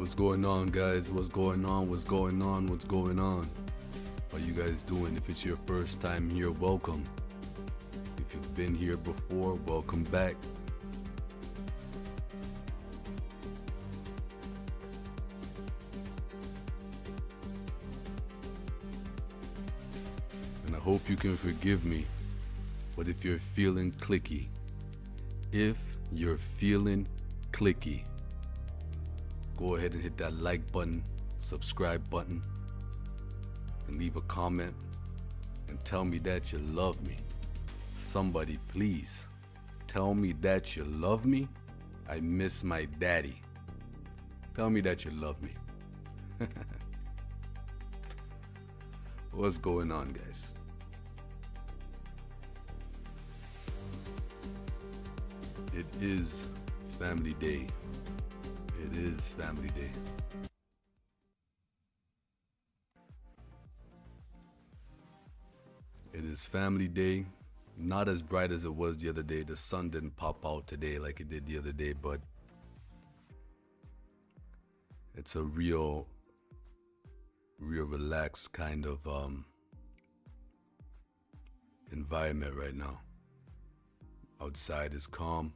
What's going on, guys? What's going on? What's going on? What's going on? How you guys doing? If it's your first time here, welcome. If you've been here before, welcome back. And I hope you can forgive me, but if you're feeling clicky, go ahead and hit that like button, subscribe button, and leave a comment and tell me that you love me. Somebody please tell me that you love me. I miss my daddy. Tell me that you love me. What's going on, guys? It is family day. It is family day. It is family day. Not as bright as it was the other day. The sun didn't pop out today like it did the other day, but it's a real relaxed kind of environment right now. Outside is calm.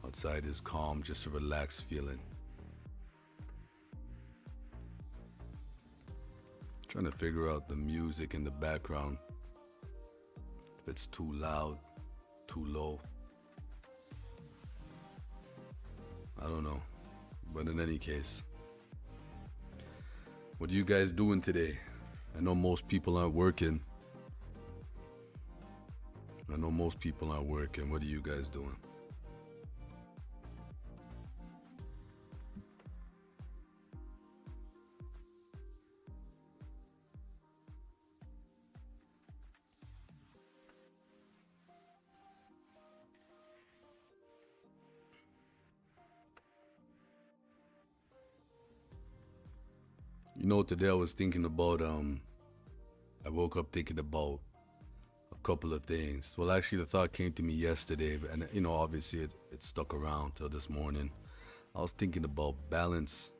Outside is calm, just a relaxed feeling. Trying to figure out the music in the background. If it's too loud, too low. I don't know. But in any case, what are you guys doing today? I know most people aren't working. What are you guys doing? You know, today I was thinking about, I woke up thinking about a couple of things. Well, actually, the thought came to me yesterday, and you know, obviously it stuck around till this morning. I was thinking about balance.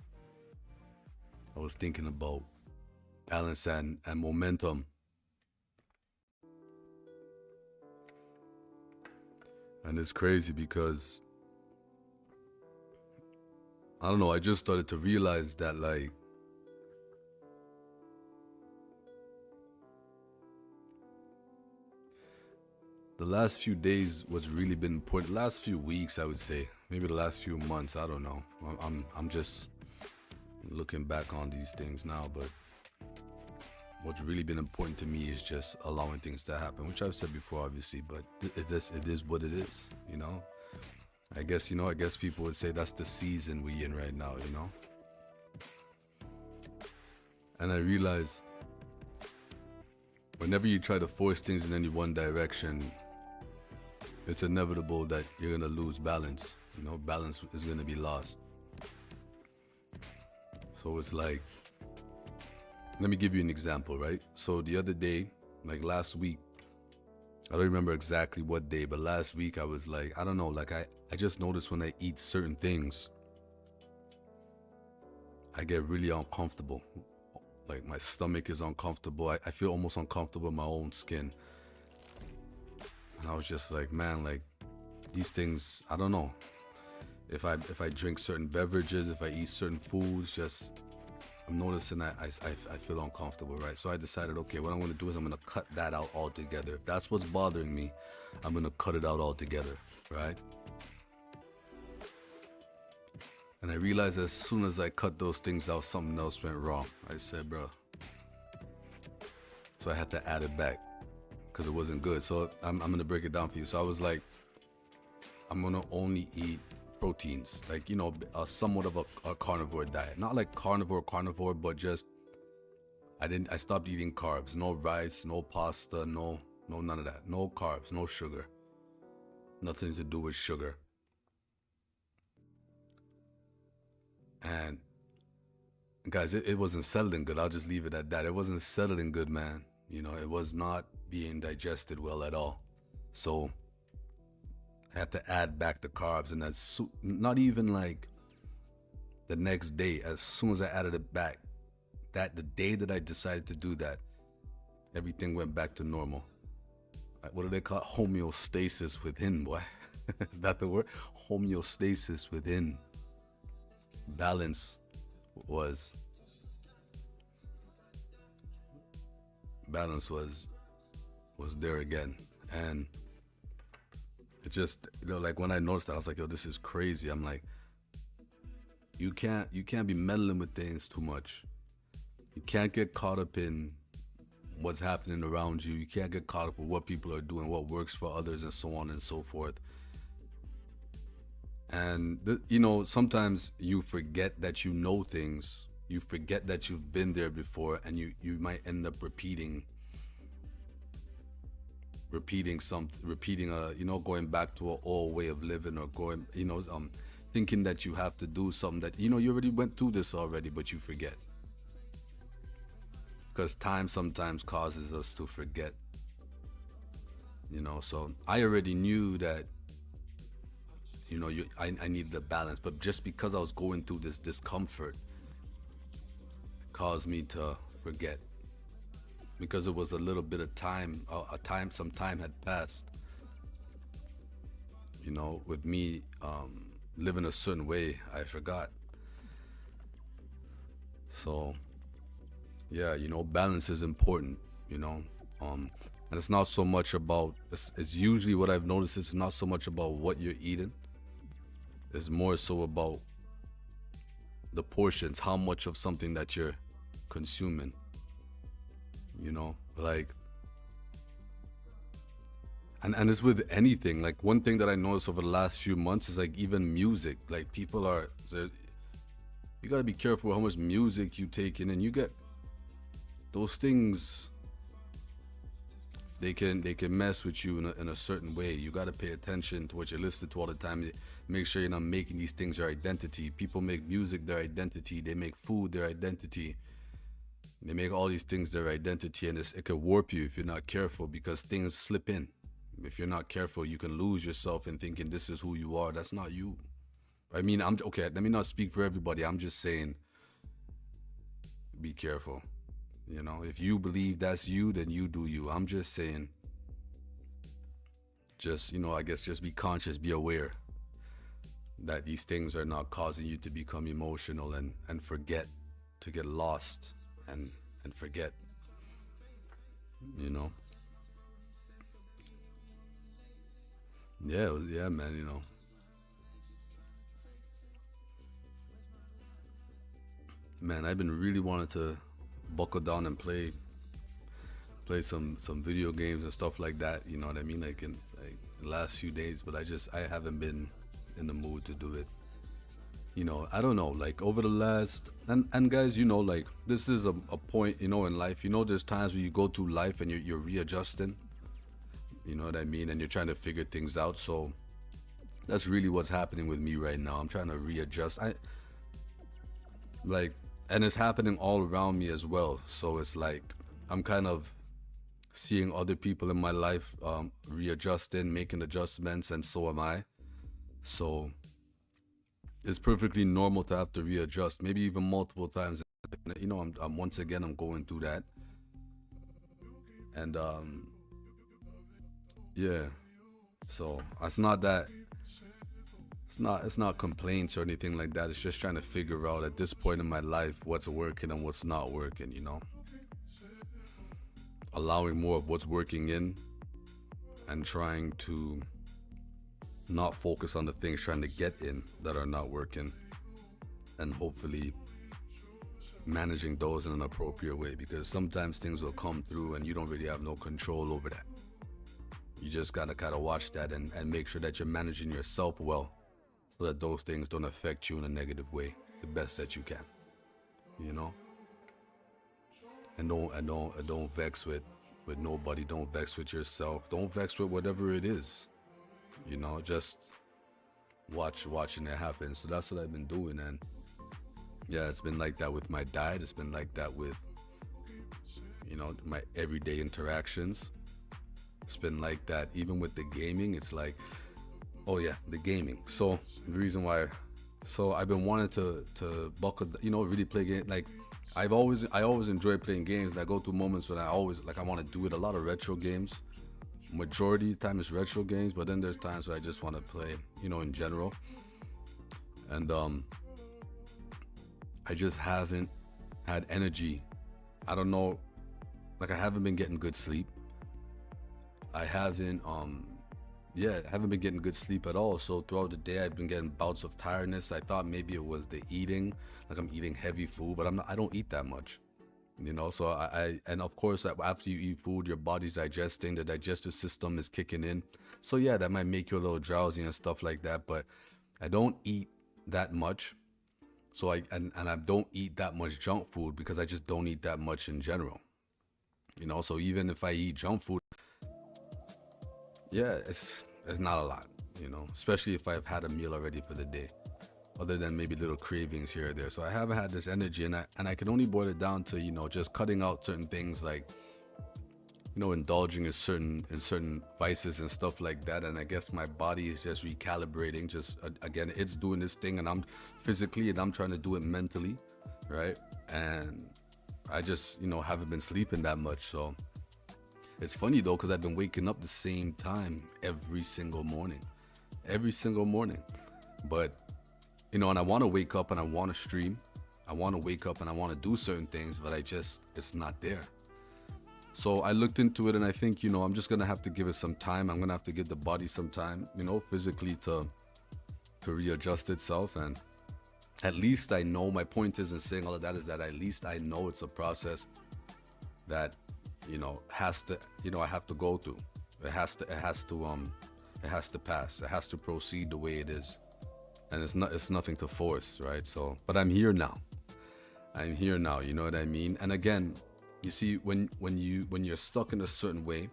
I was thinking about balance and momentum. And it's crazy because, I don't know, I just started to realize that, like, the last few days what's really been important. Last few weeks, I would say, maybe the last few months. I don't know. I'm just looking back on these things now. But what's really been important to me is just allowing things to happen, which I've said before, obviously. But it is what it is. You know. I guess people would say that's the season we in right now. You know. And I realize whenever you try to force things in any one direction, it's inevitable that you're gonna lose balance. You know, balance is gonna be lost. So it's like, let me give you an example, right? So the other day, like last week, I don't remember exactly what day, but last week I was like, I don't know, like I just noticed when I eat certain things, I get really uncomfortable. Like my stomach is uncomfortable. I feel almost uncomfortable in my own skin. And I was just like, man, like these things, I don't know. If I drink certain beverages, if I eat certain foods, just I'm noticing that I feel uncomfortable, right? So I decided, okay, what I'm gonna do is I'm gonna cut that out altogether. If that's what's bothering me, I'm gonna cut it out altogether, right? And I realized as soon as I cut those things out, something else went wrong. I said, bro. So I had to add it back because it wasn't good. So I'm going to break it down for you. So I was like, I'm going to only eat proteins, like, you know, somewhat of a carnivore diet. Not like carnivore, but just, I stopped eating carbs. No rice, no pasta, no none of that. No carbs, no sugar. Nothing to do with sugar. And guys, it wasn't settling good. I'll just leave it at that. It wasn't settling good, man. You know, it was not being digested well at all. So I had to add back the carbs, and not even like the next day. As soon as I added it back, the day that I decided to do that, everything went back to normal. What do they call it? Homeostasis within, boy. Is that the word? Homeostasis within. Balance was there again. And it just, like when I noticed that, I was like, yo, this is crazy. I'm like, you can't be meddling with things too much. You can't get caught up in what's happening around you. You can't get caught up with what people are doing, what works for others, and so on and so forth. And sometimes you forget that you know things. You forget that you've been there before, and you might end up repeating going back to an old way of living, or thinking that you have to do something that you already went through this already, but you forget. Because time sometimes causes us to forget. So I already knew that I needed a balance, but just because I was going through this discomfort, it caused me to forget. Because it was a little bit of time, some time had passed. With me living a certain way, I forgot. So, yeah, balance is important. And it's not so much about. It's usually what I've noticed. It's not so much about what you're eating. It's more so about the portions, how much of something that you're consuming. Like, and it's with anything. Like, one thing that I noticed over the last few months is like even music. Like, you gotta be careful how much music you take in, and you get those things. They can mess with you in a certain way. You gotta pay attention to what you listen to all the time. Make sure you're not making these things your identity. People make music their identity. They make food their identity. They make all these things their identity, and it could warp you if you're not careful, because things slip in. If you're not careful, you can lose yourself in thinking this is who you are. That's not you. I mean, okay, let me not speak for everybody. I'm just saying, be careful. If you believe that's you, then you do you. I'm just saying, I guess just be conscious, be aware that these things are not causing you to become emotional and forget, to get lost and forget, Yeah, man, Man, I've been really wanting to buckle down and play some video games and stuff like that, you know what I mean, like in the last few days, but I haven't been in the mood to do it. I don't know, like over the last, and guys, like this is a point, in life, there's times where you go through life and you're readjusting, you know what I mean, and you're trying to figure things out. So that's really what's happening with me right now. I'm trying to readjust. And it's happening all around me as well. So it's like I'm kind of seeing other people in my life readjusting, making adjustments, and so am I. So it's perfectly normal to have to readjust, maybe even multiple times. I'm once again, I'm going through that. And yeah, so it's not complaints or anything like that. It's just trying to figure out at this point in my life what's working and what's not working, allowing more of what's working in, and trying to not focus on the things trying to get in that are not working, and hopefully managing those in an appropriate way, because sometimes things will come through and you don't really have no control over that. You just gotta kind of watch that and make sure that you're managing yourself well, so that those things don't affect you in a negative way, the best that you can, and don't vex with nobody. Don't vex with yourself. Don't vex with whatever it is, just watching it happen. So that's what I've been doing. And yeah, it's been like that with my diet. It's been like that with my everyday interactions. It's been like that. Even with the gaming, it's like, oh yeah, the gaming. So the reason why, so I've been wanting to buckle, really play game. Like I always enjoy playing games. And I go through moments when I always like I want to do it. A lot of retro games. Majority of the time is retro games, but then there's times where I just want to play, in general. And I just haven't had energy. I don't know, like I haven't been getting good sleep. I haven't haven't been getting good sleep at all. So throughout the day I've been getting bouts of tiredness. I thought maybe it was the eating, like I'm eating heavy food, but I don't eat that much. So and of course after you eat food, your body's digesting, the digestive system is kicking in. So yeah, that might make you a little drowsy and stuff like that, but I don't eat that much. So I don't eat that much junk food because I just don't eat that much in general. So even if I eat junk food, yeah, it's not a lot, especially if I've had a meal already for the day, other than maybe little cravings here or there. So I haven't had this energy, and I can only boil it down to, just cutting out certain things, like, indulging in certain vices and stuff like that. And I guess my body is just recalibrating. Just again, it's doing this thing, and I'm physically, and I'm trying to do it mentally, right? And I just, haven't been sleeping that much. So it's funny though, because I've been waking up the same time every single morning. But and I want to wake up and I want to stream. I want to wake up and I want to do certain things, but it's not there. So I looked into it, and I think, I'm just going to have to give it some time. I'm going to have to give the body some time, physically to readjust itself. And at least I know, my point isn't saying all of that, is that at least I know it's a process that, has to, I have to go through. It has to pass. It has to proceed the way it is. And it's nothing to force, right? So, but I'm here now, you know what I mean? And again, you see, when you're stuck in a certain way,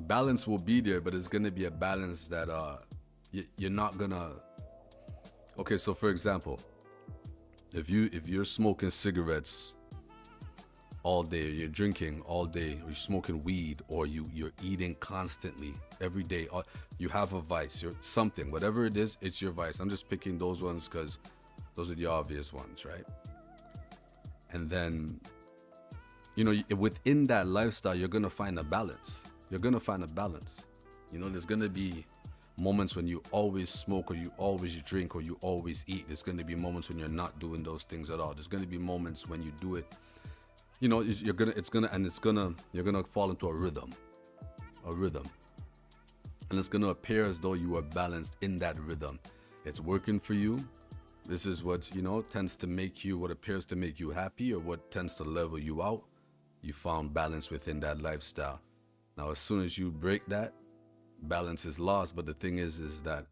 balance will be there, but it's gonna be a balance that you're not gonna. Okay, so for example, if you're smoking cigarettes all day, you're drinking all day, or you're smoking weed, or you're eating constantly every day, or you have a vice, you're something, whatever it is, it's your vice. I'm just picking those ones because those are the obvious ones, right? And then, within that lifestyle, you're gonna find a balance. There's gonna be moments when you always smoke, or you always drink, or you always eat. There's gonna be moments when you're not doing those things at all. There's gonna be moments when you do it. You're gonna fall into a rhythm, and it's gonna appear as though you are balanced in that rhythm. It's working for you. This is what tends to make you, what appears to make you happy, or what tends to level you out. You found balance within that lifestyle. Now, as soon as you break that, balance is lost. But the thing is that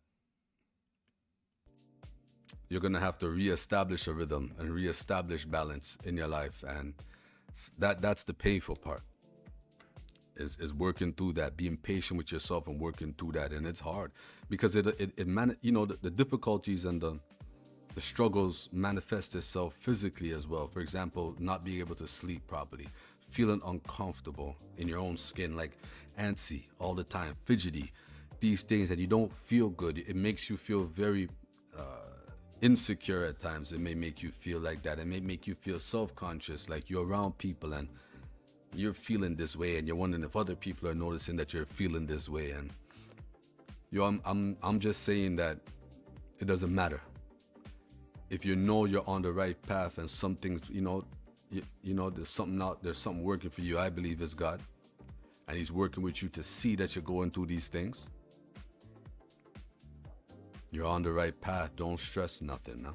you're gonna have to reestablish a rhythm and reestablish balance in your life, and that's the painful part. Is working through that, being patient with yourself and working through that. And it's hard because the difficulties and the struggles manifest itself physically as well. For example, not being able to sleep properly, feeling uncomfortable in your own skin, like antsy all the time, fidgety, these things, and you don't feel good. It makes you feel very insecure at times. It may make you feel like that. It may make you feel self-conscious, like you're around people and you're feeling this way, and you're wondering if other people are noticing that you're feeling this way. And I'm just saying that it doesn't matter. If you're on the right path, and some things, there's something working for you. I believe it's God, and He's working with you to see that you're going through these things. You're on the right path. Don't stress nothing, no?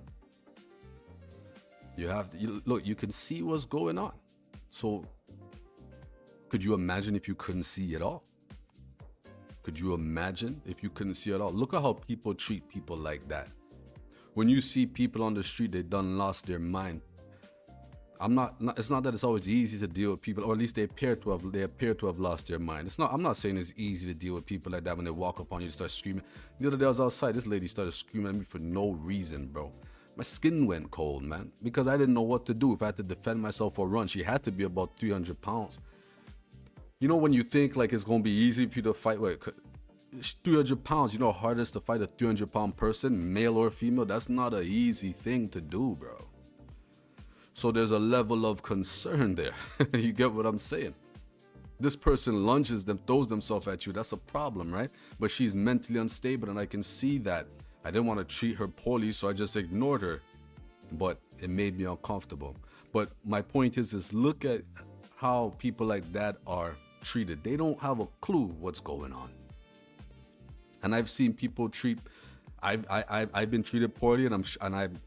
You have to, look, you can see what's going on. So could you imagine if you couldn't see at all? Could you imagine if you couldn't see at all? Look at how people treat people like that. When you see people on the street, they done lost their mind. It's not that it's always easy to deal with people, or at least they appear to have lost their mind. I'm not saying it's easy to deal with people like that when they walk up on you and start screaming. The other day I was outside, this lady started screaming at me for no reason, bro. My skin went cold, man, because I didn't know what to do. If I had to defend myself or run, she had to be about 300 pounds. You know, when you think like it's gonna be easy for you to fight, wait, 300 pounds, you know how hard it is to fight a 300-pound person, male or female? That's not an easy thing to do, bro. So there's a level of concern there. You get what I'm saying? This person lunges them, throws themselves at you. That's a problem, right? But she's mentally unstable, and I can see that. I didn't want to treat her poorly, so I just ignored her. But it made me uncomfortable. But my point is look at how people like that are treated. They don't have a clue what's going on. And I've seen people treat. I've been treated poorly, and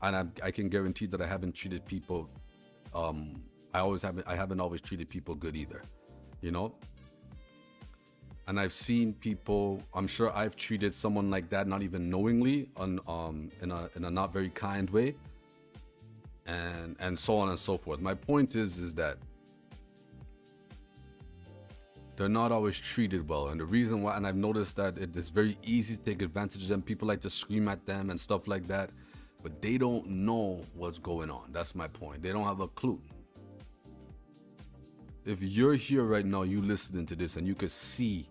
I can guarantee that I haven't treated people. I haven't always treated people good either, you know. And I've seen people. I'm sure I've treated someone like that, not even knowingly, in a not very kind way, and so on and so forth. My point is that they're not always treated well, and the reason why, and I've noticed that it is very easy to take advantage of them. People like to scream at them and stuff like that, but they don't know what's going on. That's my point. They don't have a clue. If you're here right now, you listening to this, and you could see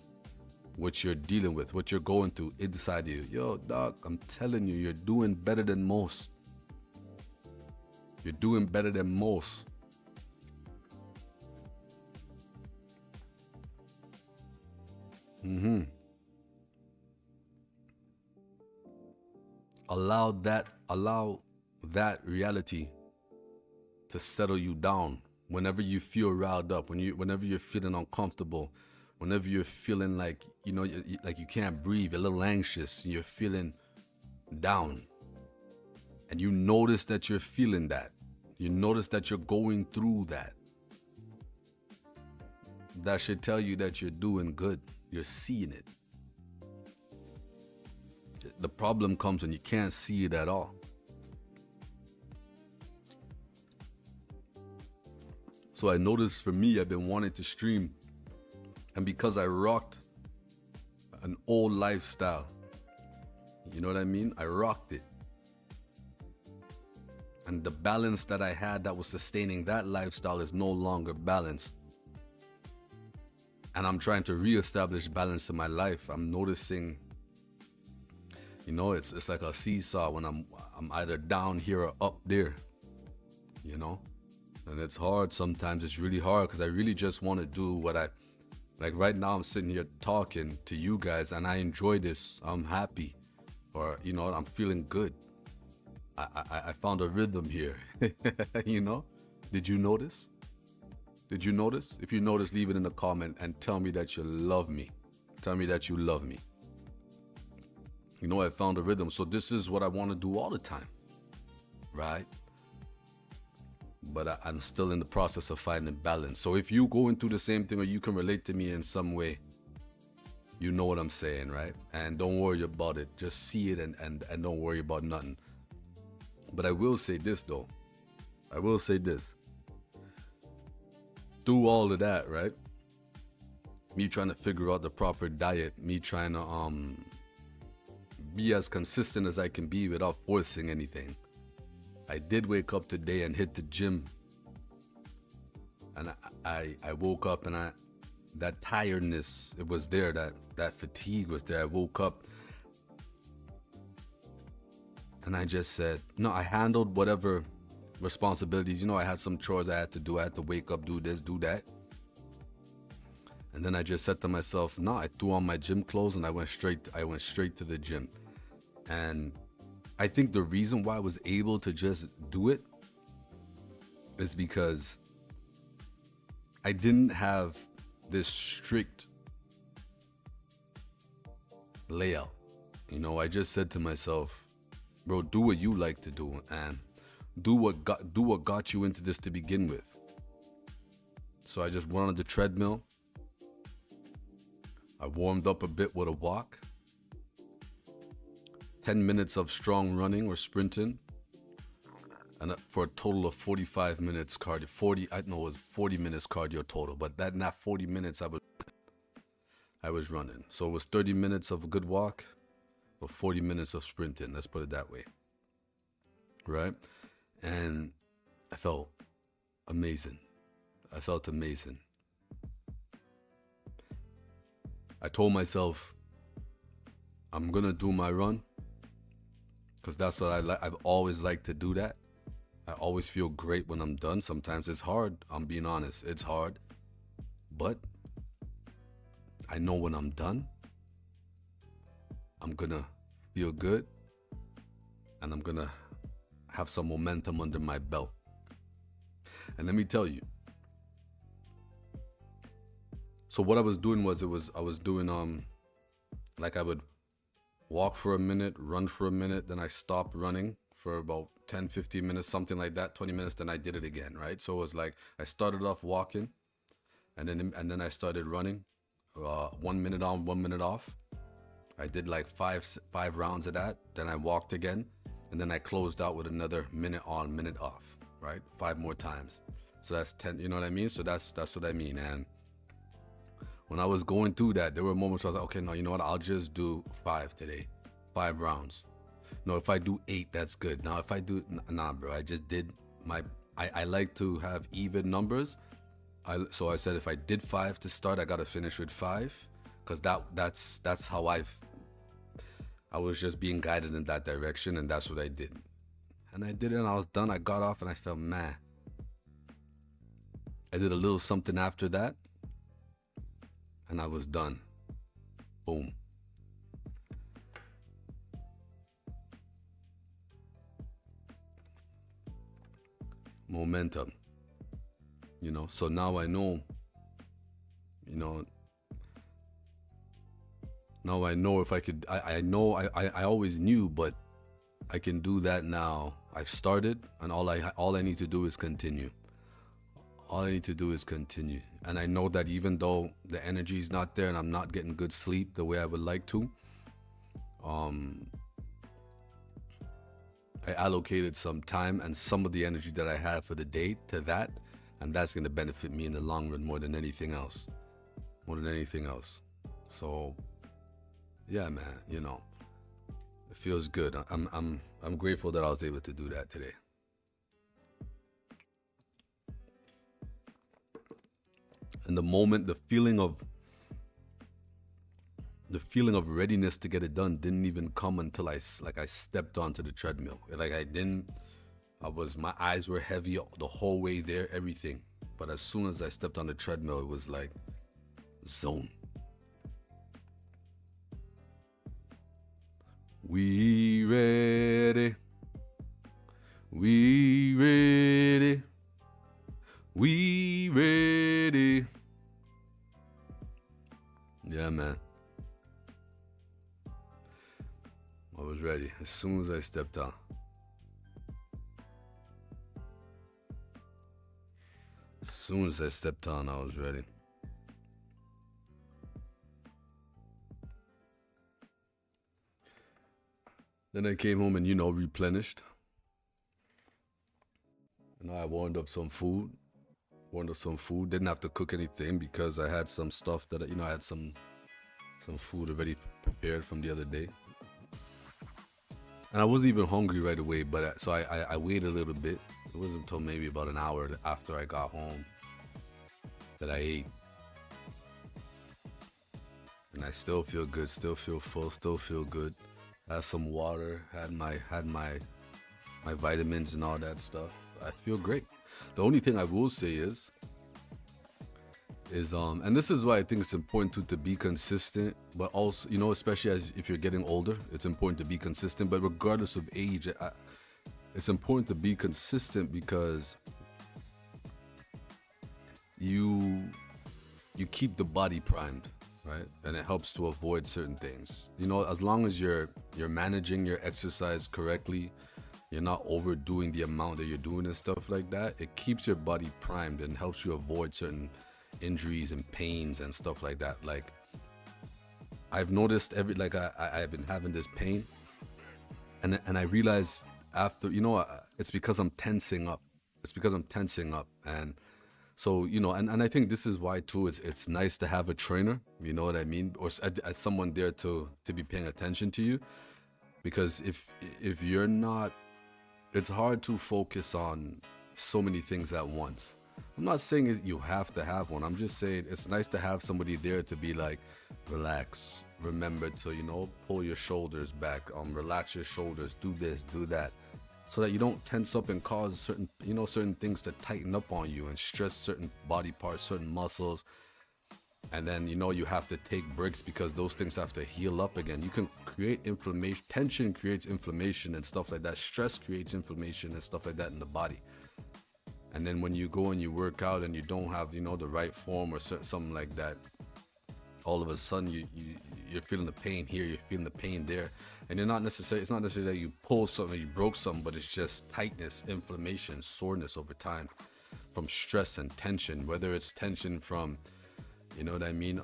what you're dealing with, what you're going through inside you. Yo, dog, I'm telling you, you're doing better than most. You're doing better than most. Allow that reality to settle you down. Whenever you feel riled up, whenever you're feeling uncomfortable, whenever you're feeling like, you know, like you can't breathe, you're a little anxious, you're feeling down, and you notice that you're feeling that, you notice that you're going through that, that should tell you that you're doing good. You're seeing it. The problem comes when you can't see it at all. So I noticed for me, I've been wanting to stream, and because I rocked an old lifestyle, you know what I mean? I rocked it. And the balance that I had that was sustaining that lifestyle is no longer balanced. And I'm trying to reestablish balance in my life. I'm noticing, you know, it's like a seesaw when I'm either down here or up there, you know? And it's hard sometimes. It's really hard because I really just want to do what like right now I'm sitting here talking to you guys, and I enjoy this. I'm happy, or, you know, I'm feeling good. I found a rhythm here, you know? Did you notice? Did you notice? If you notice, leave it in the comment and tell me that you love me. Tell me that you love me. You know, I found a rhythm. So this is what I want to do all the time, right? But I'm still in the process of finding balance. So if you going through the same thing, or you can relate to me in some way, you know what I'm saying, right? And don't worry about it. Just see it and don't worry about nothing. But I will say this, though. I will say this. Through all of that, right? Me trying to figure out the proper diet, me trying to be as consistent as I can be without forcing anything. I did wake up today and hit the gym. And I woke up, and that tiredness, it was there, that fatigue was there. I woke up and I just said, no, I handled whatever responsibilities. You know, I had some chores I had to do. I had to wake up, do this, do that. And then I just said to myself, no, I threw on my gym clothes and I went straight to the gym. And I think the reason why I was able to just do it is because I didn't have this strict layout. You know, I just said to myself, bro, do what you like to do, and do what got you into this to begin with. So I just went on the treadmill. I warmed up a bit with a walk. 10 minutes of strong running or sprinting. And for a total of 45 minutes cardio. 40 minutes cardio total. But not 40 minutes I was running. So it was 30 minutes of a good walk, but 40 minutes of sprinting. Let's put it that way. Right? And I felt amazing. I felt amazing. I told myself I'm gonna do my run because that's what I like. I've always liked to do that. I always feel great when I'm done. Sometimes it's hard. I'm being honest. It's hard. But I know when I'm done, I'm gonna feel good and I'm gonna have some momentum under my belt. And let me tell you. So what I was doing was I was doing like I would walk for a minute, run for a minute, then I stopped running for about 10, 15 minutes, something like that, 20 minutes, then I did it again, right? So it was like I started off walking and then I started running, 1 minute on, 1 minute off. I did like five rounds of that. Then I walked again, and then I closed out with another minute on, minute off, right? 5 more times. So that's 10, you know what I mean? So that's what I mean. And when I was going through that, there were moments where I was like, okay, no, you know what? I'll just do 5 today, 5 rounds. No, if I do 8, that's good. Now, if I do, nah, bro, I just did I like to have even numbers. So I said, if I did 5 to start, I got to finish with 5. Because that's how I was just being guided in that direction, and that's what I did. And I did it, and I was done. I got off, and I felt, man. I did a little something after that, and I was done. Boom. Momentum. You know, so now I know, you know, now I know if I could, I know, I always knew, but I can do that now. I've started, and all I need to do is continue. All I need to do is continue. And I know that even though the energy is not there and I'm not getting good sleep the way I would like to, I allocated some time and some of the energy that I had for the day to that, and that's going to benefit me in the long run more than anything else. More than anything else. So, yeah, man, you know, it feels good. I'm grateful that I was able to do that today. And the moment, the feeling of readiness to get it done didn't even come until I stepped onto the treadmill. Like my eyes were heavy the whole way there, everything. But as soon as I stepped on the treadmill, it was like zone. We ready. We ready. We ready. Yeah, man. I was ready as soon as I stepped on. As soon as I stepped on, I was ready. Then I came home and, you know, replenished. And I warmed up some food. Didn't have to cook anything because I had some stuff that, you know, I had some food already prepared from the other day. And I wasn't even hungry right away, but so I waited a little bit. It wasn't until maybe about an hour after I got home that I ate. And I still feel good, still feel full, still feel good. Had some water, had my vitamins and all that stuff. I feel great. The only thing I will say is and this is why I think it's important to be consistent, but also, you know, especially if you're getting older, it's important to be consistent. But regardless of age, it's important to be consistent because you keep the body primed, right? And it helps to avoid certain things. You know, as long as you're managing your exercise correctly, you're not overdoing the amount that you're doing and stuff like that, it keeps your body primed and helps you avoid certain injuries and pains and stuff like that. Like, I've noticed I've been having this pain, and I realized after, you know, it's because I'm tensing up. And so, you know, and I think this is why too, it's nice to have a trainer, you know what I mean? Or as someone there to be paying attention to you, because if you're not, it's hard to focus on so many things at once. I'm not saying you have to have one. I'm just saying it's nice to have somebody there to be like, relax, remember to, you know, pull your shoulders back, relax your shoulders, do this, do that, so that you don't tense up and cause certain, you know, certain things to tighten up on you and stress certain body parts, certain muscles. And then, you know, you have to take breaks because those things have to heal up again. You can create inflammation. Tension creates inflammation and stuff like that. Stress creates inflammation and stuff like that in the body. And then when you go and you work out and you don't have, you know, the right form or something like that, all of a sudden you're feeling the pain here, you're feeling the pain there. And it's not necessarily that you pull something, you broke something, but it's just tightness, inflammation, soreness over time from stress and tension, whether it's tension from, you know what I mean,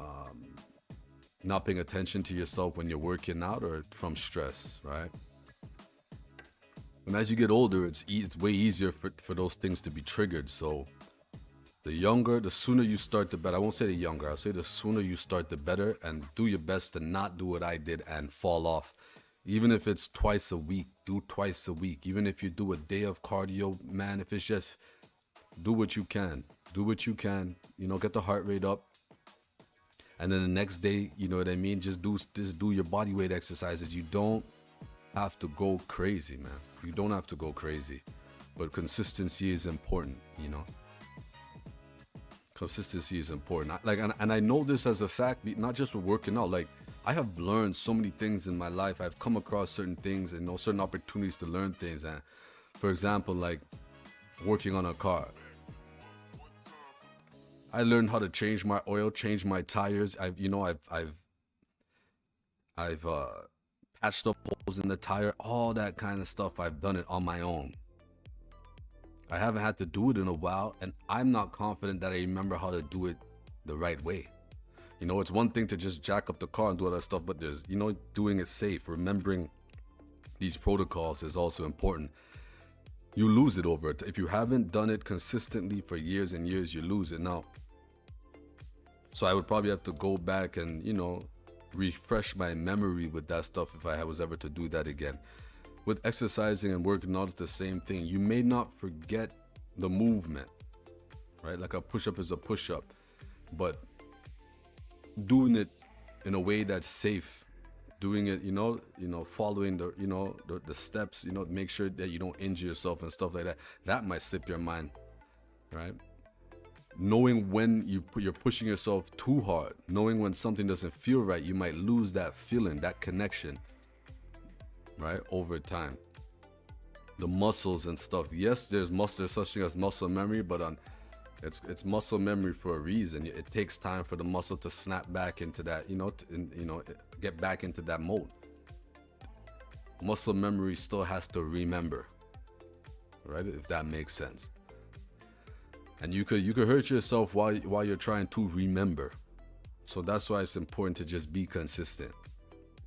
not paying attention to yourself when you're working out, or from stress, right? And as you get older, it's way easier for those things to be triggered. So the sooner you start, the better. I won't say the younger, I'll say the sooner you start, the better. And do your best to not do what I did and fall off. Even if it's twice a week, do twice a week. Even if you do a day of cardio, man, if it's just, do what you can. Do what you can, you know, get the heart rate up. And then the next day, you know what I mean, just do your body weight exercises. You don't have to go crazy, man. You don't have to go crazy. But consistency is important, you know. Consistency is important. And I know this as a fact, not just with working out. Like, I have learned so many things in my life. I've come across certain things and, you know, certain opportunities to learn things. And for example, like working on a car, I learned how to change my oil, change my tires. I've patched up holes in the tire, all that kind of stuff. I've done it on my own. I haven't had to do it in a while, and I'm not confident that I remember how to do it the right way. You know, it's one thing to just jack up the car and do all that stuff, but there's, you know, doing it safe, remembering these protocols is also important. You lose it over it. If you haven't done it consistently for years and years, you lose it. Now, so I would probably have to go back and, you know, refresh my memory with that stuff if I was ever to do that again. With exercising and working out, it's the same thing. You may not forget the movement, right? Like a push-up is a push-up, but doing it in a way that's safe, doing it, you know, following the, you know, the steps, you know, make sure that you don't injure yourself and stuff like that. That might slip your mind, right? Knowing when you're pushing yourself too hard, knowing when something doesn't feel right, you might lose that feeling, that connection, right, over time. The muscles and stuff. Yes, there's such thing as muscle memory, but it's muscle memory for a reason. It takes time for the muscle to snap back into that, you know, get back into that mode. Muscle memory still has to remember, right? If that makes sense. And you could hurt yourself while you're trying to remember. So that's why it's important to just be consistent,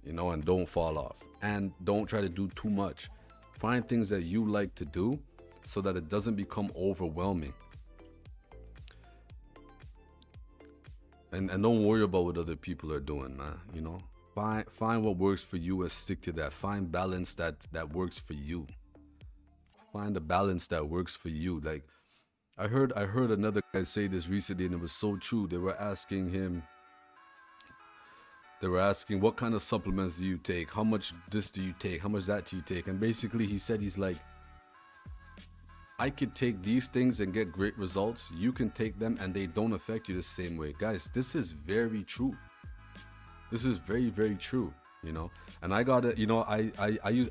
you know, and don't fall off. And don't try to do too much. Find things that you like to do so that it doesn't become overwhelming. And don't worry about what other people are doing, man. You know, find what works for you and stick to that. Find balance that works for you. Find a balance that works for you. Like, I heard another guy say this recently, and it was so true. They were asking him, what kind of supplements do you take? How much this do you take? How much that do you take? And basically he said, he's like, I could take these things and get great results. You can take them and they don't affect you the same way. Guys, this is very true. This is very, very true, you know? And I gotta, you know, I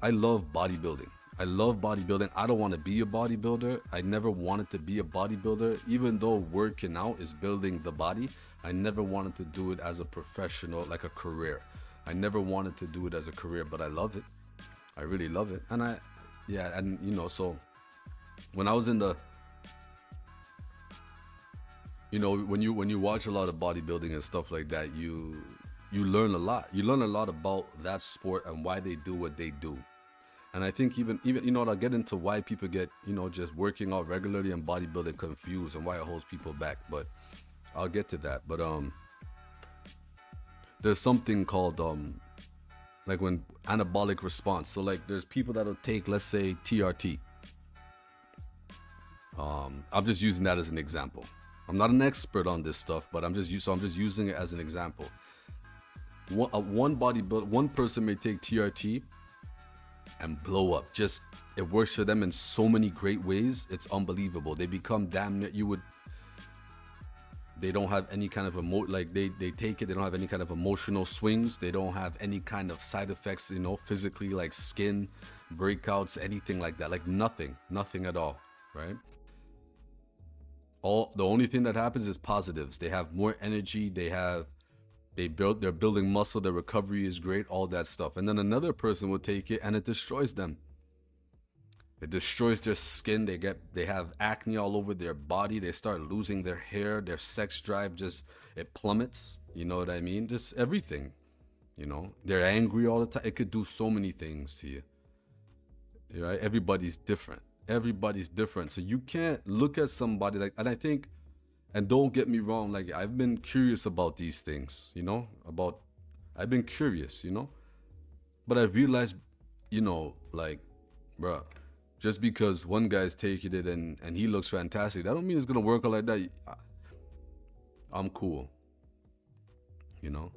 love bodybuilding. I love bodybuilding. I don't want to be a bodybuilder. I never wanted to be a bodybuilder. Even though working out is building the body, I never wanted to do it as a professional, like a career. I never wanted to do it as a career, but I love it. I really love it. And and you know, so when I was in the, you know, when you watch a lot of bodybuilding and stuff like that, you learn a lot. You learn a lot about that sport and why they do what they do. And I think even you know, I'll get into why people get, you know, just working out regularly and bodybuilding confused and why it holds people back, but I'll get to that. But there's something called like when anabolic response. So like there's people that'll take, let's say, TRT. I'm just using that as an example. I'm not an expert on this stuff, but I'm just using it as an example. One person may take TRT and blow up. Just it works for them in so many great ways. It's unbelievable. They become damn near they don't have any kind of they take it, they don't have any kind of emotional swings. They don't have any kind of side effects, physically, like skin breakouts, anything like that. Like nothing at all, right? The only thing that happens is positives. They have more energy, they're building muscle, their recovery is great, all that stuff. And then another person will take it and it destroys them. It destroys their skin. They have acne all over their body. They start losing their hair. Their sex drive it plummets. You know what I mean? Just everything. They're angry all the time. It could do so many things to you. Right? Everybody's different. So you can't look at somebody and don't get me wrong, like I've been curious about these things, I've been curious, but I realized, bruh, just because one guy's taking it and he looks fantastic, that don't mean it's gonna work out like that. I'm cool. You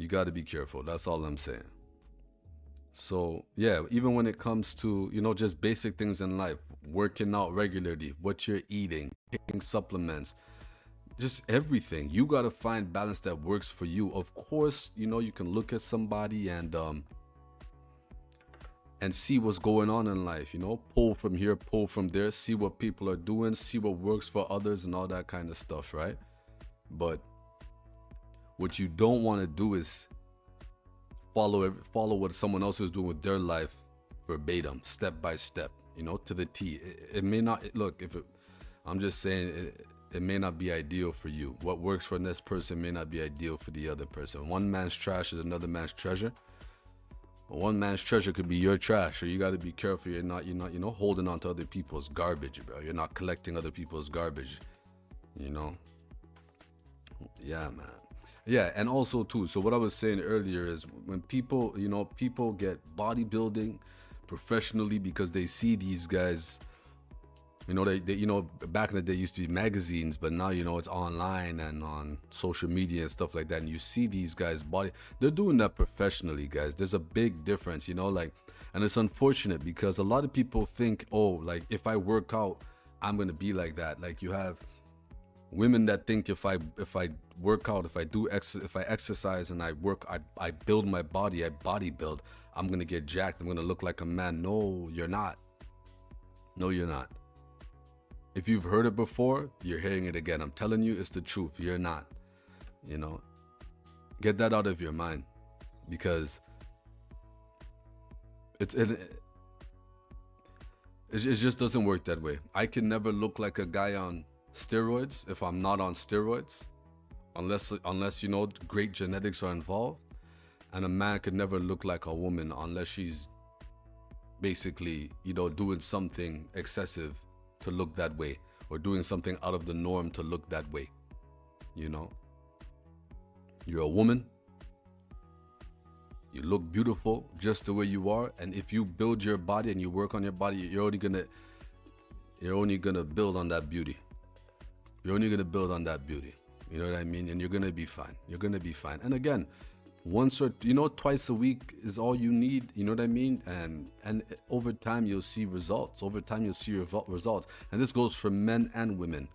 gotta be careful. That's all I'm saying. So yeah, even when it comes to, just basic things in life, working out regularly, what you're eating, taking supplements, just everything, you gotta find balance that works for you. Of course, you can look at somebody and see what's going on in life, pull from here, pull from there, see what people are doing, see what works for others and all that kind of stuff, right? But what you don't want to do is follow what someone else is doing with their life verbatim, step by step, to the T. It may not look, I'm just saying it may not be ideal for you. What works for this person may not be ideal for the other person. One man's trash is another man's treasure. One man's treasure could be your trash, so you got to be careful. You're not holding on to other people's garbage, bro. You're not collecting other people's garbage, Yeah, man. Yeah, and also too, so what I was saying earlier is when people get bodybuilding professionally because they see these guys, they back in the day used to be magazines, but now, it's online and on social media and stuff like that. And you see these guys they're doing that professionally, guys. There's a big difference, and it's unfortunate because a lot of people think, oh, like if I work out, I'm going to be like that. Like you have women that think if I work out, if I exercise and I build my body, I bodybuild, I'm going to get jacked. I'm going to look like a man. No, you're not. No, you're not. If you've heard it before, you're hearing it again. I'm telling you, it's the truth. You're not. Get that out of your mind, because it just doesn't work that way. I can never look like a guy on steroids if I'm not on steroids, unless great genetics are involved. And a man could never look like a woman unless she's basically doing something excessive to look that way, or doing something out of the norm to look that way. You're a woman, you look beautiful just the way you are, and if you build your body and you work on your body, you're only gonna build on that beauty. You're only gonna build on that beauty. You know what I mean? And you're gonna be fine. And again, once or twice a week is all you need. You know what I mean? And over time you'll see results. Results. And this goes for men and women.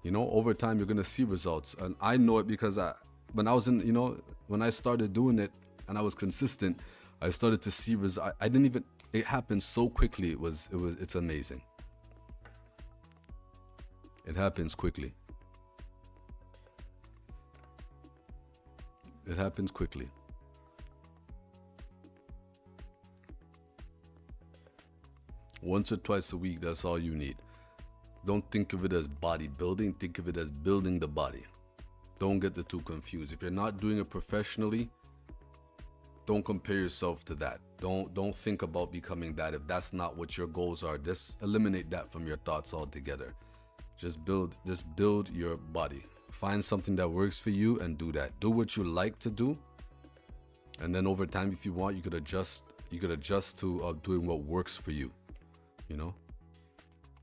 Over time you're gonna see results. And I know it because when I started doing it and I was consistent, I started to see results. It happened so quickly. It's amazing. It happens quickly. It happens quickly. Once or twice a week, that's all you need. Don't think of it as bodybuilding, think of it as building the body. Don't get the two confused. If you're not doing it professionally, don't compare yourself to that. Don't think about becoming that if that's not what your goals are. Just eliminate that from your thoughts altogether. Just build your body. Find something that works for you and do that. Do what you like to do, and then over time, if you want, you could adjust to doing what works for you.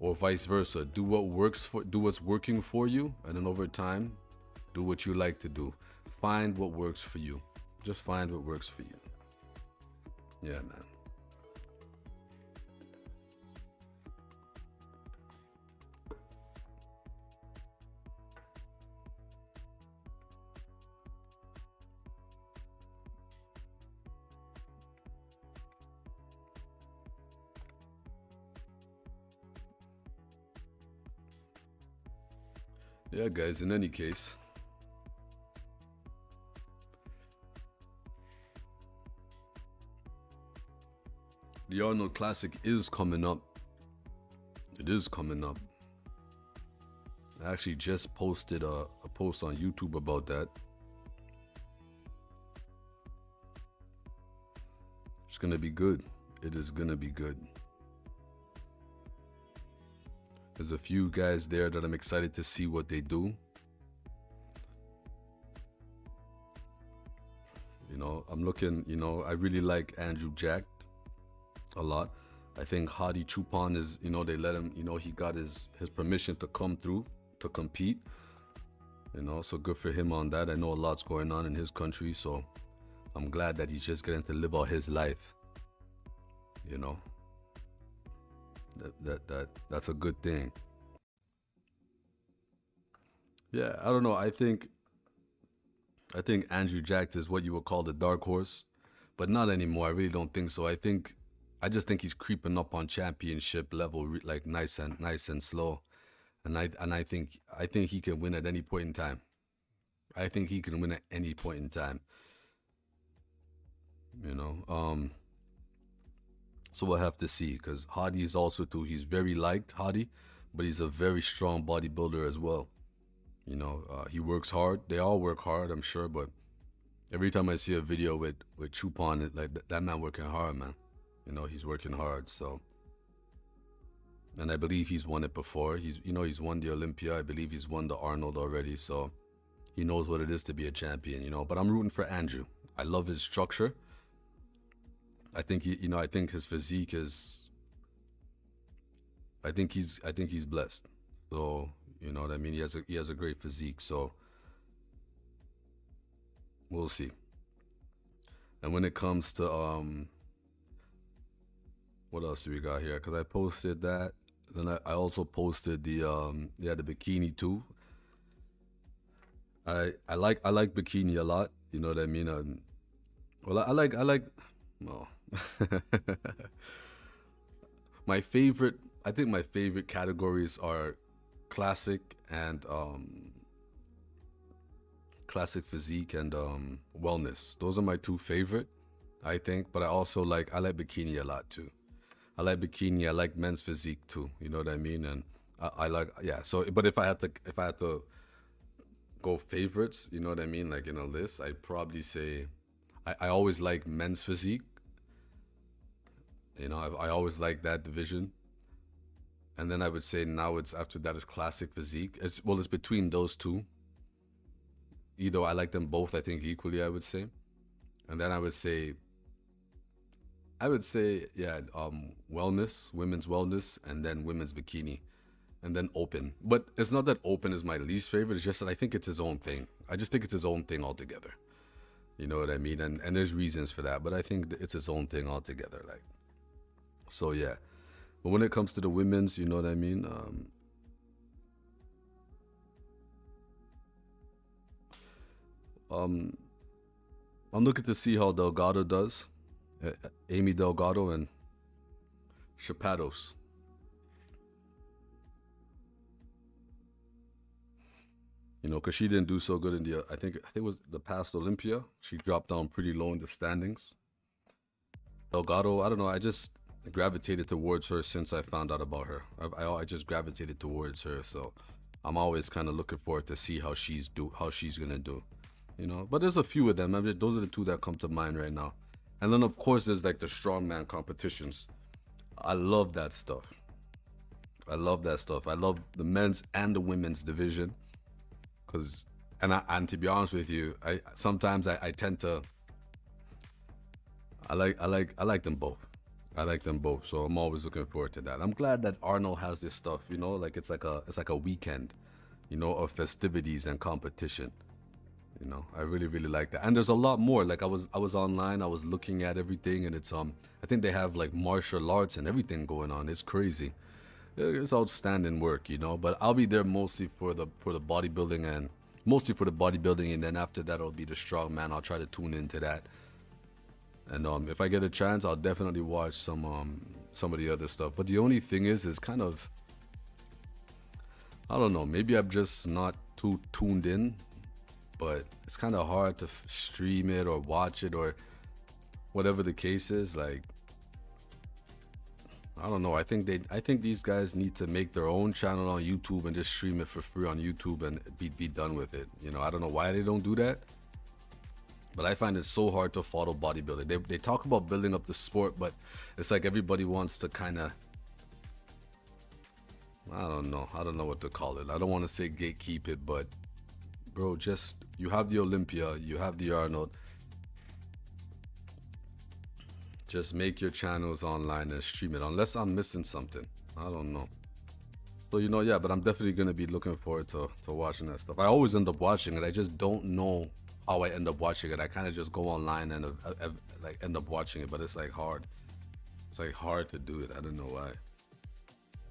or vice versa. Do what's working for you, and then over time, do what you like to do. Find what works for you. Just find what works for you. Yeah, man. Yeah, guys, in any case, the Arnold Classic is coming up. It is coming up. I actually just posted a post on YouTube about that. It's gonna be good. It is gonna be good. There's a few guys there that I'm excited to see what they do. You know, I'm looking, you know, I really like Andrew Jack a lot. I think Hadi Chupon is, you know, they let him, you know, he got his permission to come through to compete. You know, so good for him on that. I know a lot's going on in his country, so I'm glad that he's just getting to live out his life. You know, that's a good thing. Yeah, I don't know. I think Andrew Jack is what you would call the dark horse, but not anymore. I really don't think so. I just think he's creeping up on championship level, like nice and slow, and I think he can win at any point in time. I think he can win at any point in time. You know, so we'll have to see, because Hadi is also too. He's very liked, Hadi, but he's a very strong bodybuilder as well. You know, he works hard. They all work hard, I'm sure, but every time I see a video with Chupon, like that man working hard, man. You know, he's working hard. So, and I believe he's won it before. He's won the Olympia. I believe he's won the Arnold already. So he knows what it is to be a champion. You know, but I'm rooting for Andrew. I love his structure. I think I think his physique is. I think he's blessed. So you know what I mean. He has a great physique. So we'll see. And when it comes to what else do we got here? Because I posted that. Then I also posted the bikini too. I like bikini a lot. You know what I mean? Well, I like. Well, I think my favorite categories are classic and classic physique and wellness. Those are my two favorite, I think. But I like bikini a lot too. I like bikini. I like men's physique too. You know what I mean? And I like, yeah. So, but if I had to go favorites, you know what I mean? Like in a list, I'd probably say I always like men's physique. You know, I always like that division. And then I would say now after that is classic physique. It's between those two. Either I like them both, I think equally, I would say. And then I would say, yeah, wellness, women's wellness, and then women's bikini, and then open. But it's not that open is my least favorite. It's just that I think it's his own thing. I just think it's his own thing altogether. You know what I mean? And there's reasons for that, but I think it's his own thing altogether. Like, so yeah. But when it comes to the women's, you know what I mean? I'm looking to see how Delgado does. Amy Delgado and Chapados. You know, because she didn't do so good in the, I think it was the past Olympia. She dropped down pretty low in the standings. Delgado, I don't know, I just gravitated towards her since I found out about her. I just gravitated towards her, so I'm always kind of looking forward to see how she's gonna do. You know, but there's a few of them. Those are the two that come to mind right now. And then of course there's like the strongman competitions. I love that stuff. I love the men's and the women's division. And to be honest with you, I tend to I like them both. I like them both, so I'm always looking forward to that. I'm glad that Arnold has this stuff, you know, like it's like a weekend, you know, of festivities and competition. You know, I really really like that. And there's a lot more. Like I was online, I was looking at everything, and it's I think they have like martial arts and everything going on. It's crazy. It's outstanding work, you know. But I'll be there mostly for the bodybuilding and mostly for the bodybuilding, and then after that, I'll be the strongman. I'll try to tune into that. And if I get a chance, I'll definitely watch some of the other stuff. But the only thing is kind of, I don't know. Maybe I'm just not too tuned in, but it's kind of hard to stream it or watch it or whatever the case is. Like, I don't know. I think these guys need to make their own channel on YouTube and just stream it for free on YouTube and be done with it. You know, I don't know why they don't do that. But I find it so hard to follow bodybuilding. They talk about building up the sport, but it's like everybody wants to kind of, I don't know what to call it. I don't want to say gatekeep it, but bro, just, you have the Olympia, you have the Arnold. Just make your channels online and stream it, unless I'm missing something. I don't know. So, you know, yeah, but I'm definitely going to be looking forward to watching that stuff. I always end up watching it. I just don't know how I end up watching it. I kind of just go online and like end up watching it, but it's like hard. It's like hard to do it. I don't know why.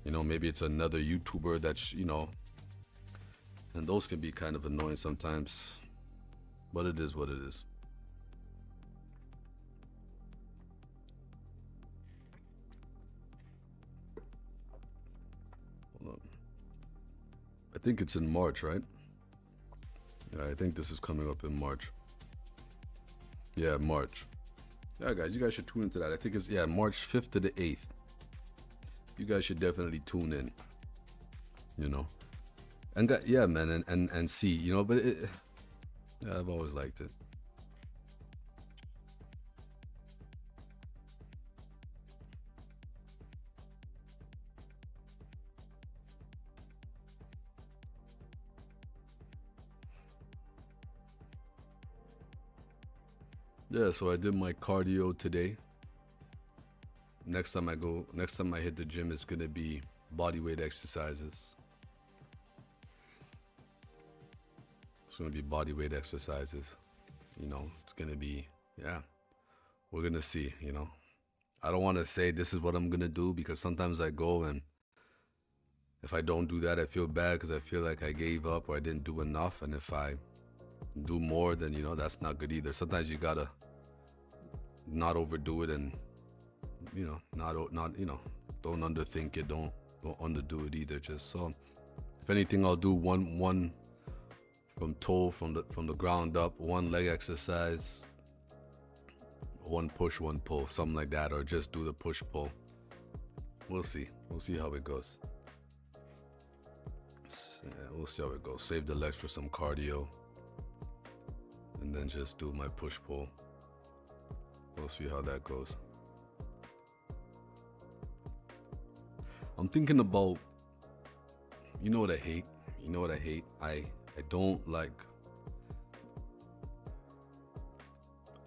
You know, maybe it's another YouTuber that's, you know, and those can be kind of annoying sometimes, but it is what it is. Hold on. I think it's in March, right? Yeah, I think this is coming up in March. Yeah, March. Yeah, guys, you guys should tune into that. I think it's, yeah, March 5th to the 8th. You guys should definitely tune in, you know. And that, yeah, man, and see, you know, but yeah, I've always liked it. Yeah, so I did my cardio today. Next time I hit the gym, it's gonna be body weight exercises. It's gonna be body weight exercises. You know, it's gonna be, yeah, we're gonna see, you know. I don't want to say this is what I'm gonna do, because sometimes I go and if I don't do that, I feel bad because I feel like I gave up or I didn't do enough. And if I do more, then, you know, that's not good either. Sometimes you gotta not overdo it, and, you know, not you know, don't underthink it, don't underdo it either. Just, so if anything, I'll do one from the ground up, one leg exercise, one push, one pull, something like that, or just do the push pull. We'll see how it goes. Yeah, we'll see how it goes. Save the legs for some cardio, and then just do my push pull. We'll see how that goes. I'm thinking about, you know what I hate? I don't like,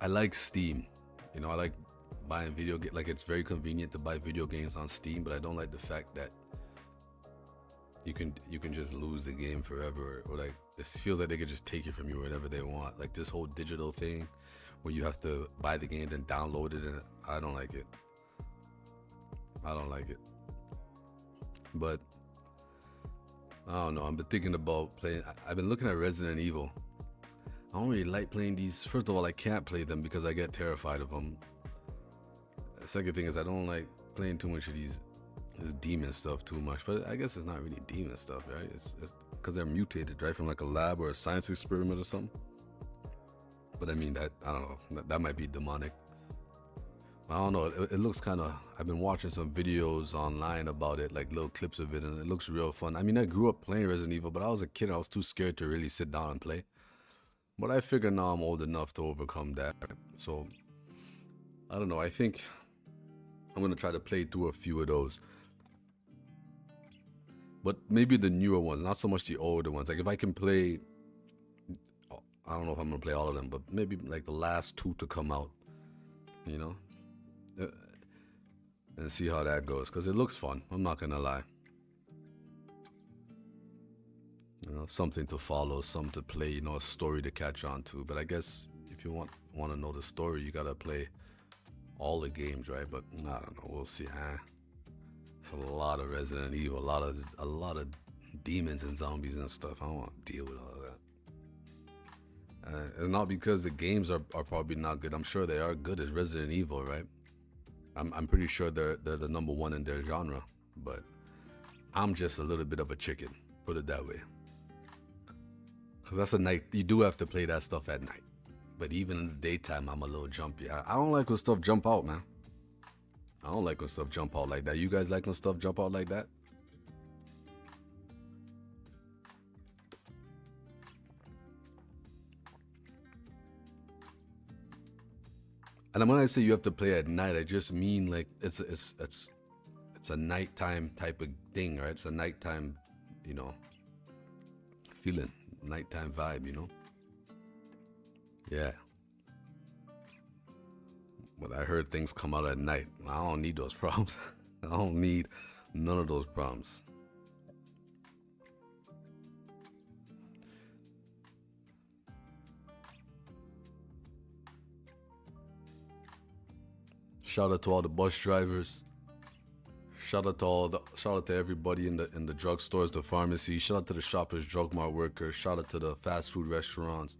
I like Steam. You know, I like buying video games. Like, it's very convenient to buy video games on Steam, but I don't like the fact that you can just lose the game forever, or like, it feels like they could just take it from you whenever they want. Like this whole digital thing where you have to buy the game then download it, and I don't like it. But I don't know, I've been thinking about playing. I've been looking at Resident Evil. I don't really like playing these. First of all, I can't play them because I get terrified of them. The second thing is I don't like playing too much of this demon stuff too much. But I guess it's not really demon stuff, right? It's because they're mutated, right, from like a lab or a science experiment or something. But I mean, that, I don't know, that might be demonic. I don't know, it looks kind of, I've been watching some videos online about it, like little clips of it, and it looks real fun. I mean, I grew up playing Resident Evil, but I was a kid and I was too scared to really sit down and play. But I figure now I'm old enough to overcome that. So, I don't know, I think I'm going to try to play through a few of those. But maybe the newer ones, not so much the older ones. Like if I can play, I don't know if I'm going to play all of them, but maybe like the last two to come out, you know? and see how that goes, because it looks fun. I'm not gonna lie. You know, something to follow, something to play, you know, a story to catch on to. But I guess if you want to know the story, you gotta play all the games, right? But I don't know. We'll see. It's a lot of Resident Evil, a lot of demons and zombies and stuff. I don't want to deal with all of that. And not because the games are probably not good. I'm sure they are good as Resident Evil, right? I'm pretty sure they're the number one in their genre. But I'm just a little bit of a chicken, put it that way. Because that's a night, you do have to play that stuff at night. But even in the daytime, I'm a little jumpy. I don't like when stuff jump out, man. I don't like when stuff jump out like that. You guys like when stuff jump out like that? And when I say you have to play at night, I just mean like it's a nighttime type of thing, right? It's a nighttime, you know, feeling, nighttime vibe, you know? Yeah. But I heard things come out at night. I don't need those problems. I don't need none of those problems. Shout out to all the bus drivers. Shout out to everybody in the drugstores, the pharmacies. Shout out to the Shoppers Drug Mart workers. Shout out to the fast food restaurants.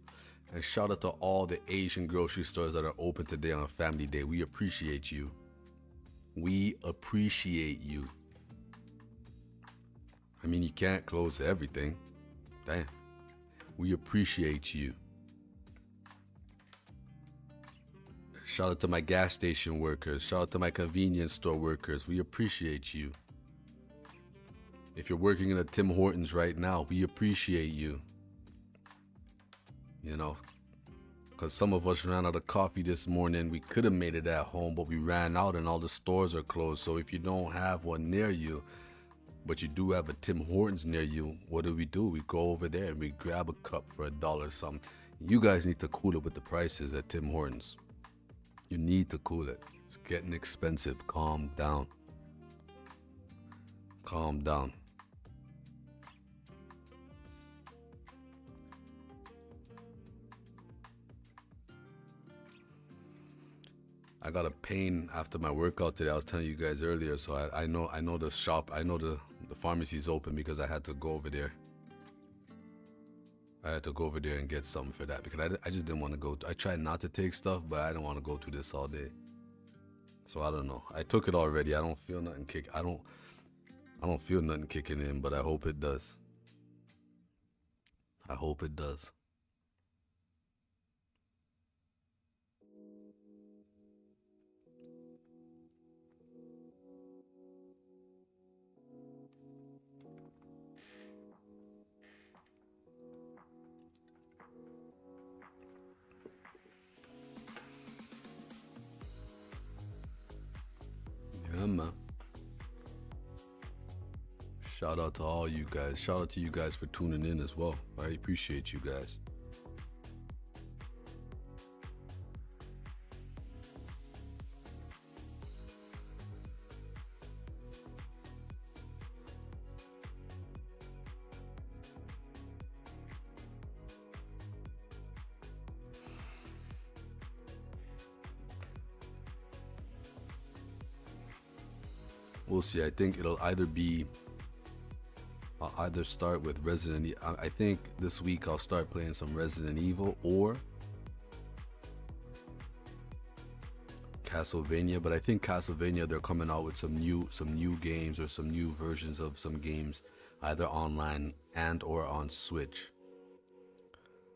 And shout out to all the Asian grocery stores that are open today on a family day. We appreciate you. We appreciate you. I mean, you can't close everything. Damn. We appreciate you. Shout out to my gas station workers. Shout out to my convenience store workers. We appreciate you. If you're working in a Tim Hortons right now, we appreciate you. You know, because some of us ran out of coffee this morning. We could have made it at home, but we ran out and all the stores are closed. So if you don't have one near you, but you do have a Tim Hortons near you, what do? We go over there and we grab a cup for $1 something. You guys need to cool it with the prices at Tim Hortons. You need to cool it. It's getting expensive. Calm down. Calm down. I got a pain after my workout today. I was telling you guys earlier, so I know the shop, I know the pharmacy's open because I had to go over there. I had to go over there and get something for that because I just didn't want to go. I tried not to take stuff, but I didn't want to go through this all day. So I don't know. I took it already. I don't feel nothing I don't feel nothing kicking in, but I hope it does. I hope it does. Yeah, man. Shout out to all you guys. Shout out to you guys for tuning in as well. I appreciate you guys. We'll see. I think it'll either be, I'll either start with Resident Evil. I think this week I'll start playing some Resident Evil or Castlevania. But I think Castlevania, they're coming out with some new games or some new versions of some games, either online and or on Switch.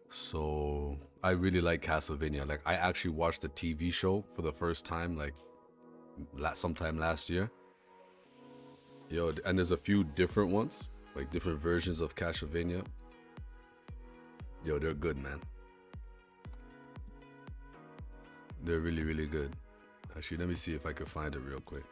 So I really like Castlevania. Like I actually watched the TV show for the first time, like sometime last year. Yo, and there's a few different ones, like different versions of Castlevania. Yo, they're good, man. They're really, really good. Actually, let me see if I can find it real quick.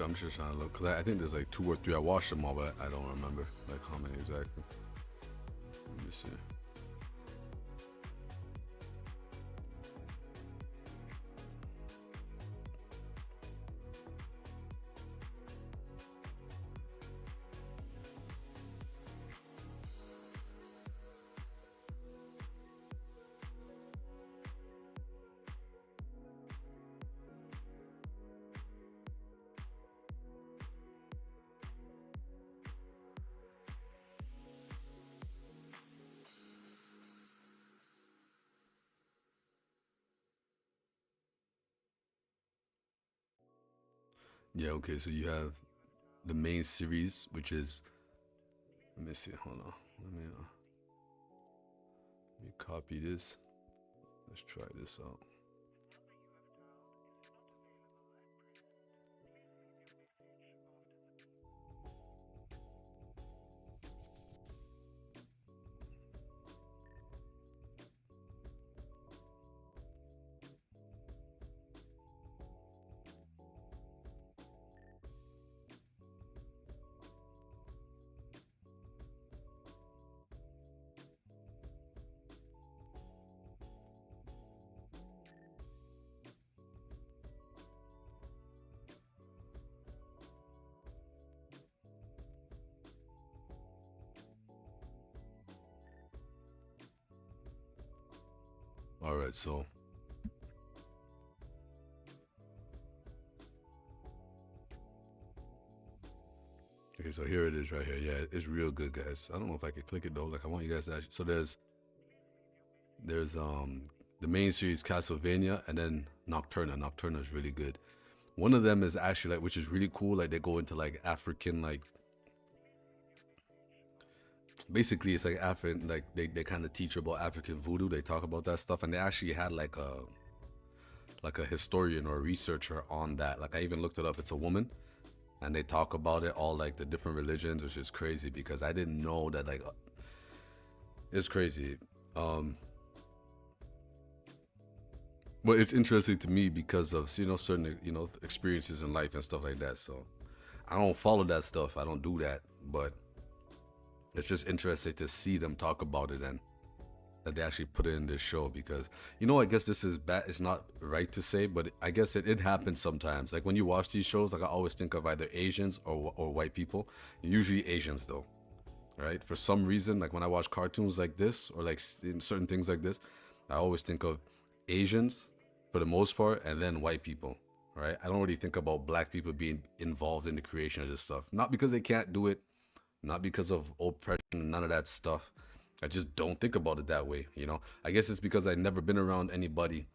I'm just trying to look, cause I think there's like 2 or 3. I watched them all, but I don't remember like how many exactly. Let me see. Yeah, okay, so you have the main series, which is, let me see, hold on. Let me copy this. Let's try this out. All right, so okay, so here it is right here. Yeah, it's real good, guys. I don't know if I could click it though. Like I want you guys to actually, so there's the main series Castlevania, and then Nocturna. Nocturna is really good. One of them is actually like, which is really cool. Like they go into like African, like basically it's like African, like they kind of teach about African voodoo. They talk about that stuff, and they actually had like a historian or a researcher on that. Like I even looked it up. It's a woman, and they talk about it all, like the different religions, which is crazy because I didn't know that. Like it's crazy. But it's interesting to me because of certain experiences in life and stuff like that. So I don't follow that stuff. I don't do that, but it's just interesting to see them talk about it and that they actually put it in this show because I guess this is bad. It's not right to say, but I guess it happens sometimes. Like when you watch these shows, like I always think of either Asians or white people. Usually Asians though, right? For some reason, like when I watch cartoons like this or like certain things like this, I always think of Asians for the most part, and then white people, right? I don't really think about black people being involved in the creation of this stuff. Not because they can't do it, not because of oppression, none of that stuff. I just don't think about it that way, I guess it's because I've never been around anybody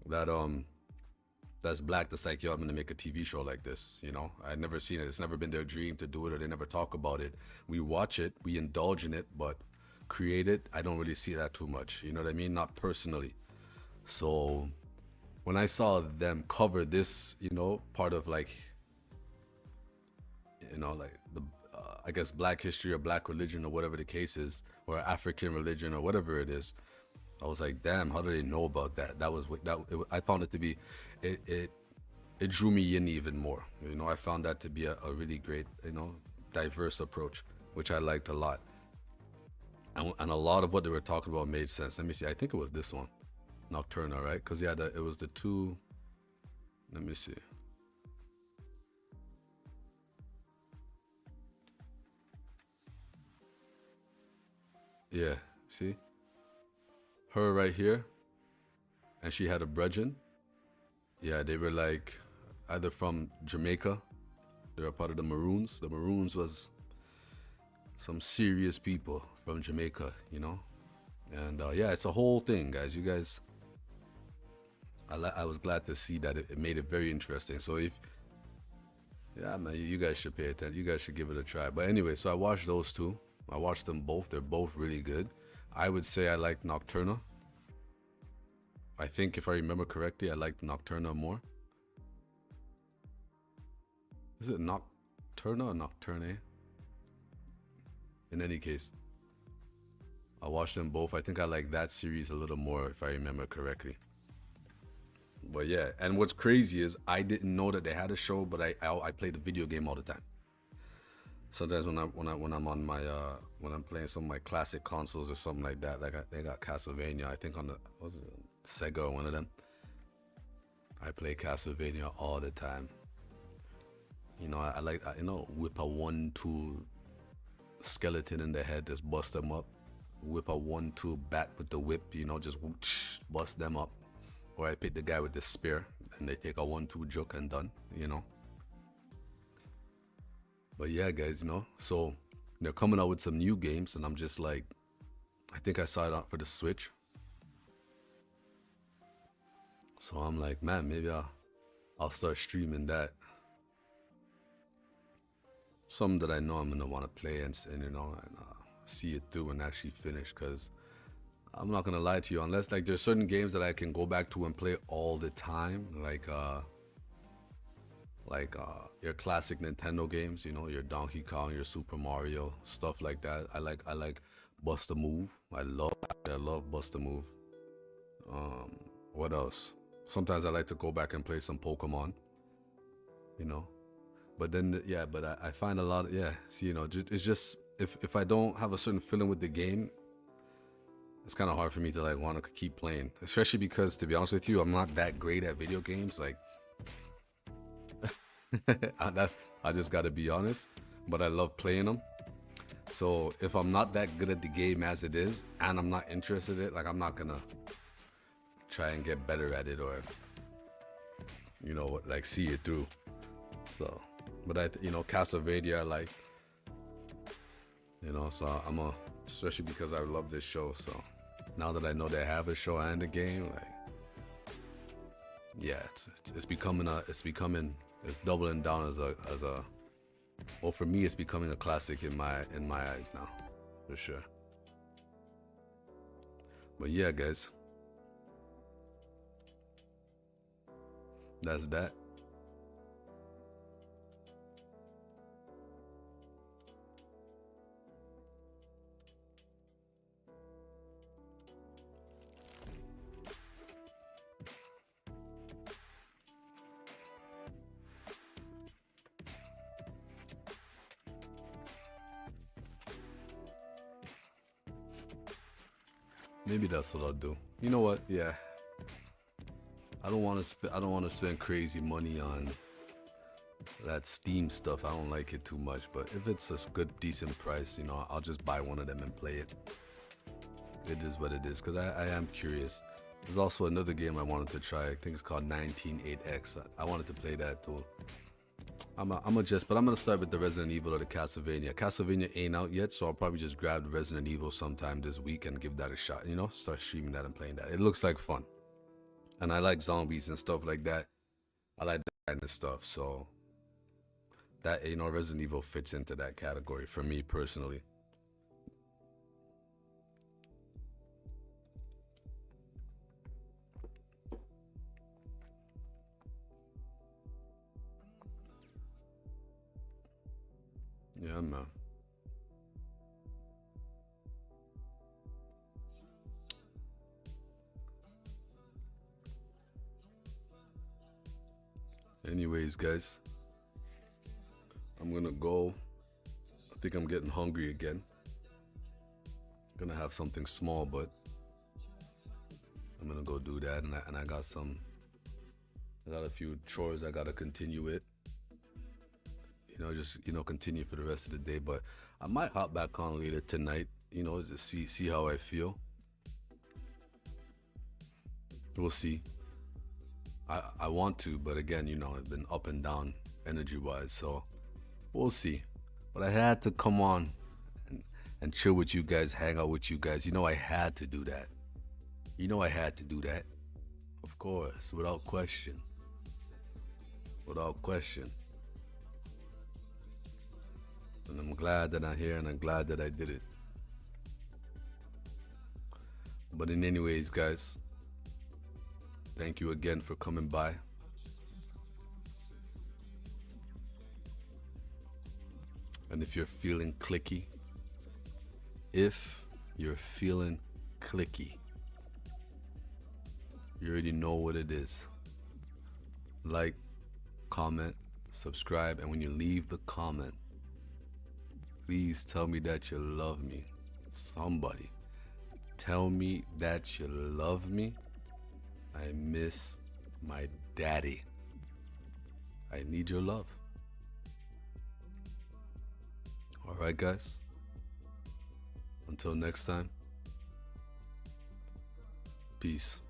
that's black that's like, yo, I'm gonna make a TV show like this, I've never seen it. It's never been their dream to do it, or they never talk about it. We watch it, we indulge in it, but create it, I don't really see that too much, you know what I mean? Not personally. So when I saw them cover this, part of like the I guess black history or black religion or whatever the case is, or African religion or whatever it is, I was like, damn, how do they know about that? I found it to be, it drew me in even more. I found that to be a really great, diverse approach, which I liked a lot. And a lot of what they were talking about made sense. Let me see. I think it was this one, Nocturna, right? Because yeah, it was the two. Let me see. Yeah, see? Her right here. And she had a brethren. Yeah, they were like either from Jamaica. They were part of the Maroons. The Maroons was some serious people from Jamaica, And yeah, it's a whole thing, guys. You guys, I was glad to see that it made it very interesting. So yeah, man, you guys should pay attention. You guys should give it a try. But anyway, so I watched those two. I watched them both. They're both really good. I would say I like Nocturna. I think if I remember correctly, I liked Nocturna more. Is it Nocturna or Nocturne? In any case, I watched them both. I think I like that series a little more if I remember correctly. But yeah, and what's crazy is I didn't know that they had a show, but I play the video game all the time. Sometimes when I'm on my when I'm playing some of my classic consoles or something like that, like they got Castlevania, I think on the what was it, Sega or one of them. I play Castlevania all the time. You know, I like whip a 1-2 skeleton in the head, just bust them up. Whip a 1-2 bat with the whip, you know, just whoosh, bust them up. Or I pick the guy with the spear and they take a 1-2 juke and done, you know. But yeah, guys, you know, so they're coming out with some new games and I'm just like, I think I saw it out for the Switch. So I'm like, man, maybe I'll start streaming that. Something that I know I'm gonna want to play and you know, and see it through and actually finish. Cause I'm not gonna lie to you, unless like there's certain games that I can go back to and play all the time, like your classic Nintendo games, you know, your Donkey Kong, your Super Mario, stuff like that. I like Bust a Move. I love Bust a Move. What else? Sometimes I like to go back and play some Pokemon, you know. But then, yeah, but I find a lot of, yeah, see, you know, it's just, if I don't have a certain feeling with the game, it's kind of hard for me to like want to keep playing. Especially because, to be honest with you, I'm not that great at video games. Like, I just got to be honest, but I love playing them. So if I'm not that good at the game as it is, and I'm not interested in it, like I'm not gonna try and get better at it or, you know, like see it through. So, but you know, Castlevania, like, you know, so especially because I love this show. So now that I know they have a show and a game, like, yeah, it's doubling down as a, well, for me, it's becoming a classic in my eyes now, for sure. But yeah, guys, that's that. Maybe that's what I'll do. You know what? Yeah. I don't want to spend crazy money on that Steam stuff. I don't like it too much, but if it's a good decent price, you know, I'll just buy one of them and play it. It is what it is, because I am curious. There's also another game I wanted to try. I think it's called 198X. I wanted to play that too. but I'm gonna start with the Resident Evil or the Castlevania. Castlevania ain't out yet, so I'll probably just grab the Resident Evil sometime this week and give that a shot. You know, start streaming that and playing that. It looks like fun, and I like zombies and stuff like that. I like that kind of stuff, so that, you know, Resident Evil fits into that category for me personally. Yeah, man. Anyways, guys, I'm gonna go. I think I'm getting hungry again. Gonna have something small, but I'm gonna go do that, and I got a few chores I gotta continue with. You know, just, you know, continue for the rest of the day. But I might hop back on later tonight, you know, just see how I feel. We'll see. I want to, but again, you know, I've been up and down energy wise, so we'll see. But I had to come on and chill with you guys, hang out with you guys. You know, I had to do that. You know, I had to do that. Of course, without question. Without question. And I'm glad that I'm here, and I'm glad that I did it. But in anyways, guys, thank you again for coming by. And if you're feeling clicky, you already know what it is. like, comment, subscribe, and when you leave the comment, please tell me that you love me. Somebody, tell me that you love me. I miss my daddy. I need your love. Alright, guys. Until next time. Peace.